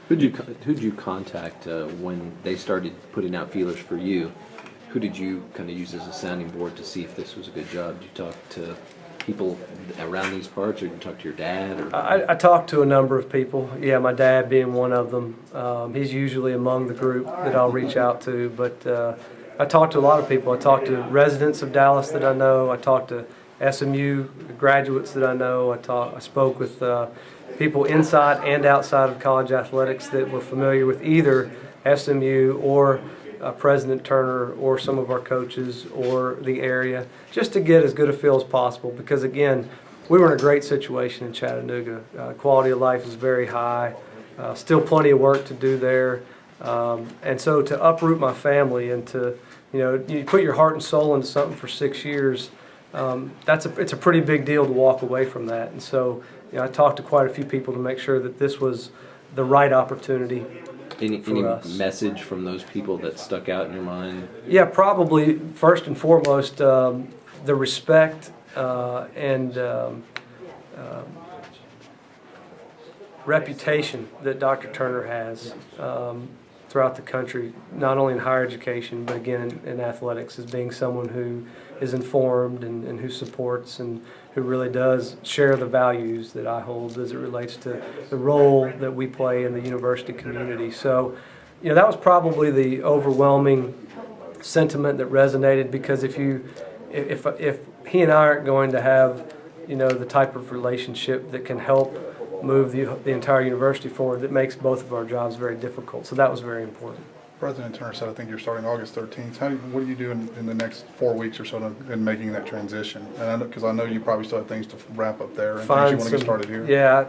Who'd you contact when they started putting out feelers for you? Who did you kind of use as a sounding board to see if this was a good job? Did you talk to people around these parts, or did you talk to your dad? Or? I talked to a number of people. Yeah, my dad being one of them. He's usually among the group that I'll reach out to. But I talked to a lot of people. I talked to residents of Dallas that I know. I talked to SMU graduates that I know. I spoke with people inside and outside of college athletics that were familiar with either SMU or President Turner or some of our coaches or the area, just to get as good a feel as possible, because again, we were in a great situation in Chattanooga. Quality of life is very high, still plenty of work to do there, and so to uproot my family and to, you put your heart and soul into something for 6 years, it's a pretty big deal to walk away from that. And so I talked to quite a few people to make sure that this was the right opportunity. Any message from those people that stuck out in your mind? Yeah, probably first and foremost, the respect and reputation that Dr. Turner has throughout the country, not only in higher education, but again in athletics, as being someone who is informed and who supports and who really does share the values that I hold as it relates to the role that we play in the university community. So, that was probably the overwhelming sentiment that resonated, because if he and I aren't going to have, the type of relationship that can help move the entire university forward, that makes both of our jobs very difficult. So that was very important. President Turner said, I think you're starting August 13th. What do you do in the next 4 weeks or so in making that transition? And because I know you probably still have things to wrap up there and things you want to get started here. Yeah,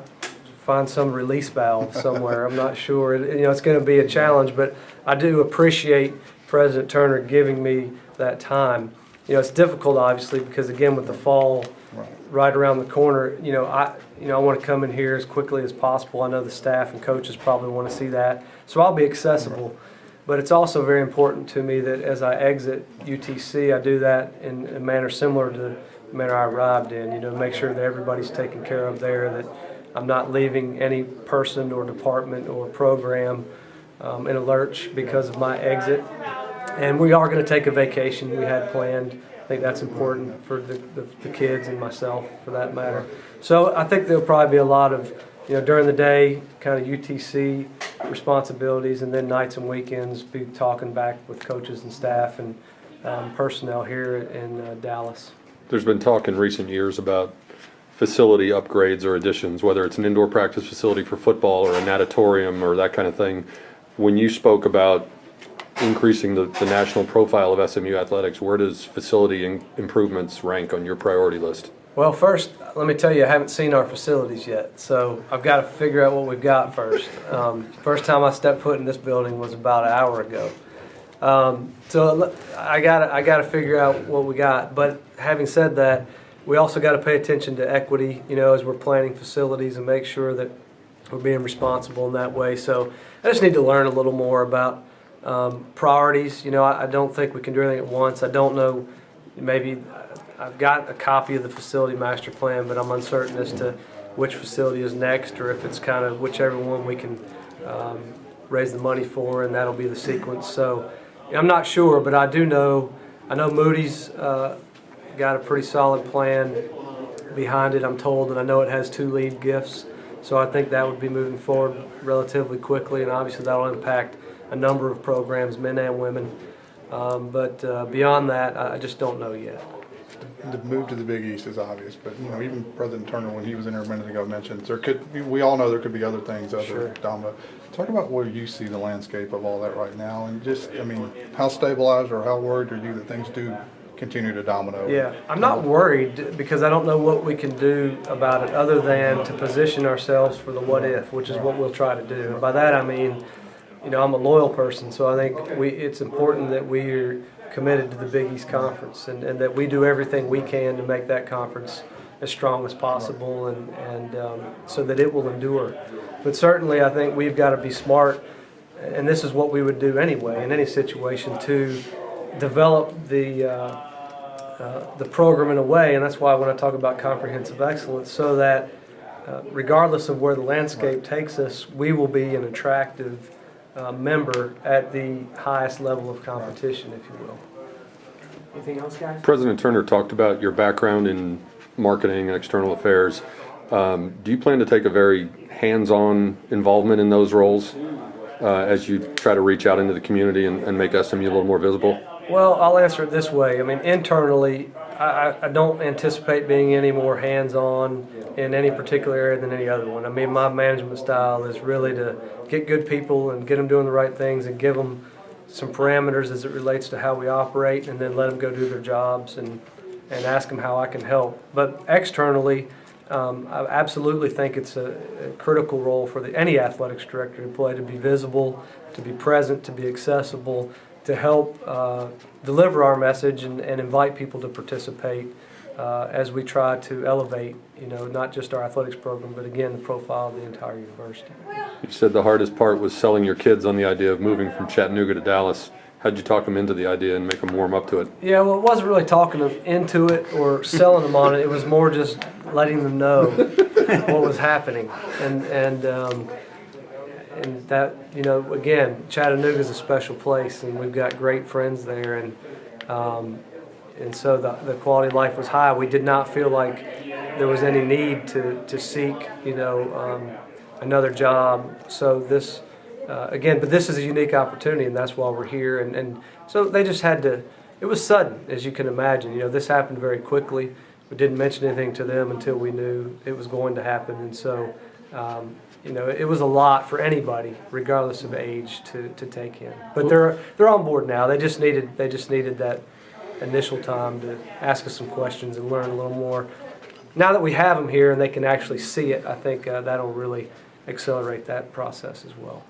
find some release valve somewhere. I'm not sure. It's going to be a challenge, but I do appreciate President Turner giving me that time. It's difficult, obviously, because again, with the fall right around the corner, I want to come in here as quickly as possible. I know the staff and coaches probably want to see that, so I'll be accessible. But it's also very important to me that as I exit UTC, I do that in a manner similar to the manner I arrived in, make sure that everybody's taken care of there, that I'm not leaving any person or department or program in a lurch because of my exit. And we are going to take a vacation we had planned. I think that's important for the kids and myself, for that matter. So I think there'll probably be a lot of, during the day, kind of UTC responsibilities, and then nights and weekends be talking back with coaches and staff and personnel here in Dallas. There's been talk in recent years about facility upgrades or additions, whether it's an indoor practice facility for football or a natatorium or that kind of thing. When you spoke about increasing the national profile of SMU athletics, where does facility improvements rank on your priority list? Well, first, let me tell you, I haven't seen our facilities yet, so I've got to figure out what we've got first. First time I stepped foot in this building was about an hour ago. So I got to figure out what we got. But having said that, we also got to pay attention to equity, as we're planning facilities, and make sure that we're being responsible in that way. So I just need to learn a little more about priorities. I don't think we can do everything at once. I don't know, maybe I've got a copy of the facility master plan, but I'm uncertain as to which facility is next, or if it's kind of whichever one we can raise the money for, and that'll be the sequence. So I'm not sure, but I know Moody's got a pretty solid plan behind it, I'm told, and I know it has 2 lead gifts. So I think that would be moving forward relatively quickly, and obviously that'll impact a number of programs, men and women. But beyond that, I just don't know yet. The move to the Big East is obvious, but even President Turner, when he was in here a minute ago, mentioned we all know there could be other things, domino. Talk about where you see the landscape of all that right now, and just, how stabilized or how worried are you that things do continue to domino? Yeah, I'm not worried, because I don't know what we can do about it other than to position ourselves for the what if, which is what we'll try to do. And by that I mean, I'm a loyal person, so I think it's important that we are committed to the Big East Conference, and that we do everything we can to make that conference as strong as possible, and so that it will endure. But certainly I think we've got to be smart, and this is what we would do anyway in any situation, to develop the program in a way, and that's why when I talk about comprehensive excellence, so that regardless of where the landscape takes us, we will be an attractive member at the highest level of competition, if you will. Anything else, guys? President Turner talked about your background in marketing and external affairs. Do you plan to take a very hands-on involvement in those roles as you try to reach out into the community and make SMU a little more visible? Well, I'll answer it this way. I mean, internally, I don't anticipate being any more hands-on in any particular area than any other one. I mean, my management style is really to get good people and get them doing the right things and give them some parameters as it relates to how we operate, and then let them go do their jobs and ask them how I can help. But externally, I absolutely think it's a critical role for any athletics director to play, to be visible, to be present, to be accessible, to help deliver our message and invite people to participate as we try to elevate, not just our athletics program, but again, the profile of the entire university. You said the hardest part was selling your kids on the idea of moving from Chattanooga to Dallas. How'd you talk them into the idea and make them warm up to it? Yeah, well, it wasn't really talking them into it or selling them on it. It was more just letting them know what was happening, and that, again, Chattanooga is a special place, and we've got great friends there, and so the quality of life was high. We did not feel like there was any need to seek, another job. So this. But this is a unique opportunity, and that's why we're here. And so they just had to, it was sudden, as you can imagine. This happened very quickly. We didn't mention anything to them until we knew it was going to happen. And so, it was a lot for anybody, regardless of age, to take in. But they're on board now. They just needed that initial time to ask us some questions and learn a little more. Now that we have them here and they can actually see it, I think that'll really accelerate that process as well.